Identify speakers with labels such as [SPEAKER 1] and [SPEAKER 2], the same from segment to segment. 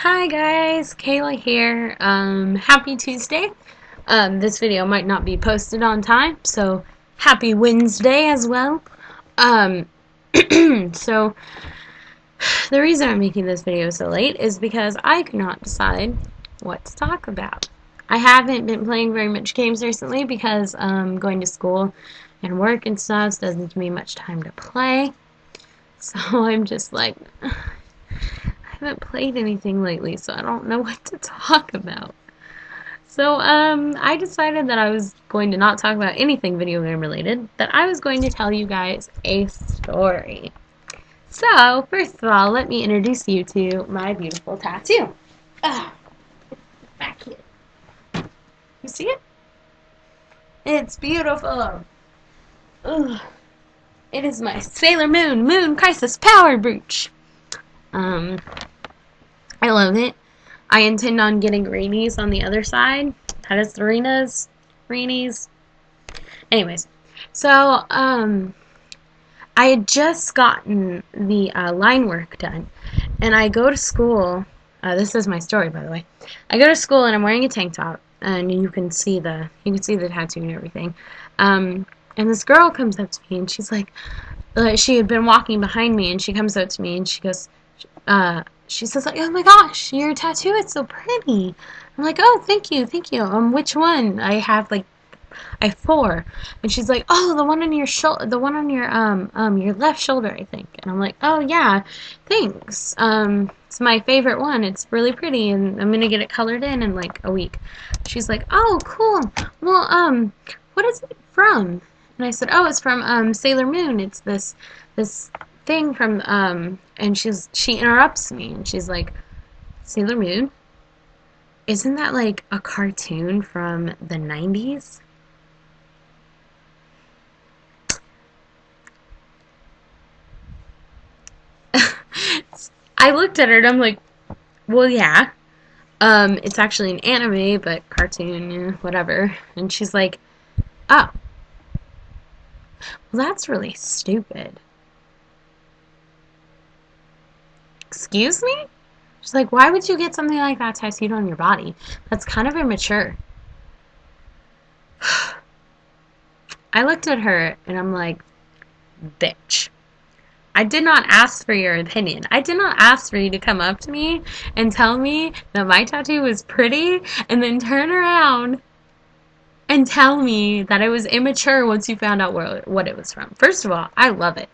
[SPEAKER 1] Hi guys, Kayla here. Happy Tuesday. This video might not be posted on time, so happy Wednesday as well. Um, so the reason I'm making this video so late is because I could not decide what to talk about. I haven't been playing very much games recently because going to school and work and stuff doesn't give me much time to play. So I'm just like, I haven't played anything lately, so I don't know what to talk about. So, I decided that I was going to not talk about anything video game related, that I was going to tell you guys a story. So, first of all, let me introduce you to my beautiful tattoo. Back here. You see it? It's beautiful. Ugh. It is my Sailor Moon Crisis Power Brooch. I love it. I intend on getting greenies on the other side. That is the greenies. Anyways, so, I had just gotten the line work done, and I go to school. This is my story, by the way. I go to school and I'm wearing a tank top, and you can see the tattoo and everything. And this girl comes up to me and she's like, she had been walking behind me, and she comes up to me and she goes, she says like, "Oh my gosh, your tattoo is so pretty." I'm like, "Oh, thank you, thank you. Which one?" I have 4. And she's like, "Oh, the one on your shoulder, the one on your left shoulder, I think." And I'm like, "Oh yeah, thanks. It's my favorite one. It's really pretty, and I'm gonna get it colored in like a week." She's like, "Oh, cool. Well, what is it from?" And I said, "Oh, it's from Sailor Moon. It's this thing from and she interrupts me and she's like, "Sailor Moon? Isn't that like a cartoon from the 90s?" I looked at her and I'm like, "Well, yeah. It's actually an anime, but cartoon, whatever." And she's like, "Oh, well, that's really stupid." Excuse me? She's like, "Why would you get something like that tattooed on your body? That's kind of immature." I looked at her and I'm like, "Bitch. I did not ask for your opinion. I did not ask for you to come up to me and tell me that my tattoo was pretty and then turn around and tell me that it was immature once you found out what it was from." First of all, I love it.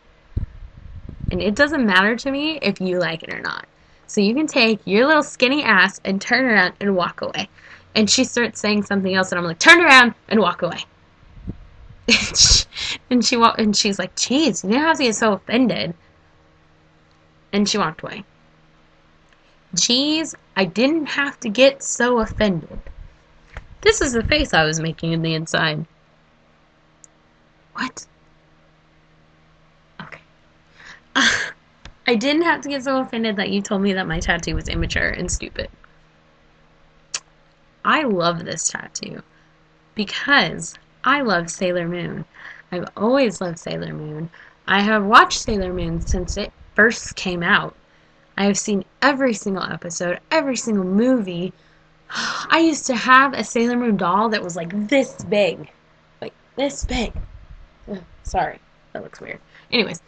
[SPEAKER 1] And it doesn't matter to me if you like it or not. So you can take your little skinny ass and turn around and walk away. And she starts saying something else and I'm like, "Turn around and walk away." and she's like, "Jeez, you didn't have to get so offended." And she walked away. Jeez, I didn't have to get so offended. This is the face I was making in the inside. What? Okay. I didn't have to get so offended that you told me that my tattoo was immature and stupid. I love this tattoo because I love Sailor Moon. I've always loved Sailor Moon. I have watched Sailor Moon since it first came out. I have seen every single episode, every single movie. I used to have a Sailor Moon doll that was like this big. Like this big. Ugh, sorry, that looks weird. Anyways.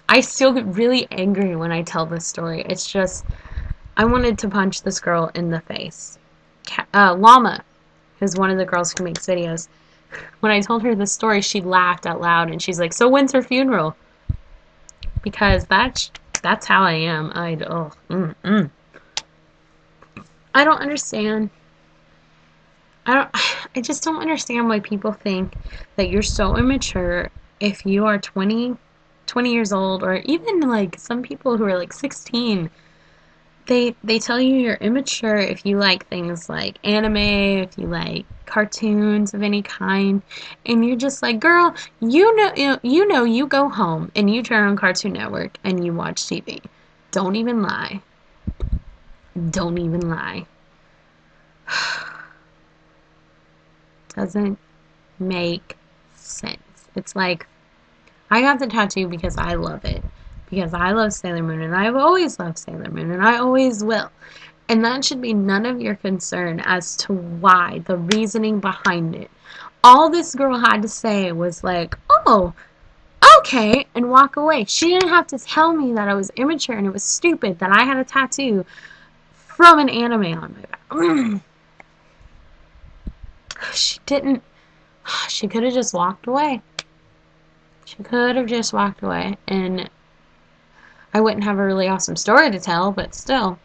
[SPEAKER 1] I still get really angry when I tell this story. It's just, I wanted to punch this girl in the face. Llama, who's one of the girls who makes videos, when I told her this story, she laughed out loud and she's like, "So when's her funeral?" Because that's how I am. I don't understand. I just don't understand why people think that you're so immature if you are 20 years old, or even like some people who are like 16. They tell you you're immature if you like things like anime, if you like cartoons of any kind, and you're just like, "Girl, you go home and you turn on Cartoon Network and you watch TV. Don't even lie. Don't even lie." Doesn't make sense. It's like, I got the tattoo because I love it. because I love Sailor Moon and I've always loved Sailor Moon and I always will. And that should be none of your concern as to why, the reasoning behind it. All this girl had to say was like, oh, okay, and walk away. She didn't have to tell me that I was immature and it was stupid that I had a tattoo from an anime on my back. She didn't. She could have just walked away. She could have just walked away, and I wouldn't have a really awesome story to tell, but still,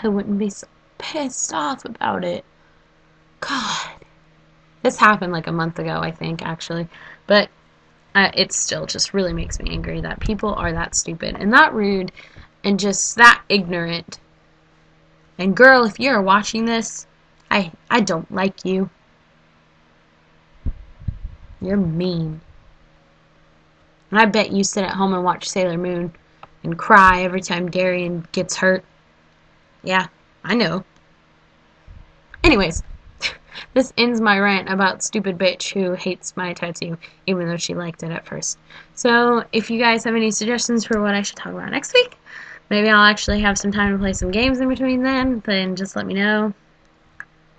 [SPEAKER 1] I wouldn't be so pissed off about it. God. This happened like a month ago, I think, actually. But it still just really makes me angry that people are that stupid and that rude and just that ignorant. And girl, if you're watching this, I don't like you. You're mean. And I bet you sit at home and watch Sailor Moon and cry every time Darian gets hurt. Yeah, I know. Anyways, this ends my rant about stupid bitch who hates my tattoo, even though she liked it at first. So, if you guys have any suggestions for what I should talk about next week, maybe I'll actually have some time to play some games in between then just let me know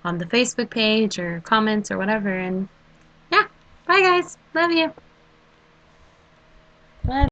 [SPEAKER 1] on the Facebook page or comments or whatever. And yeah, bye guys. Love you.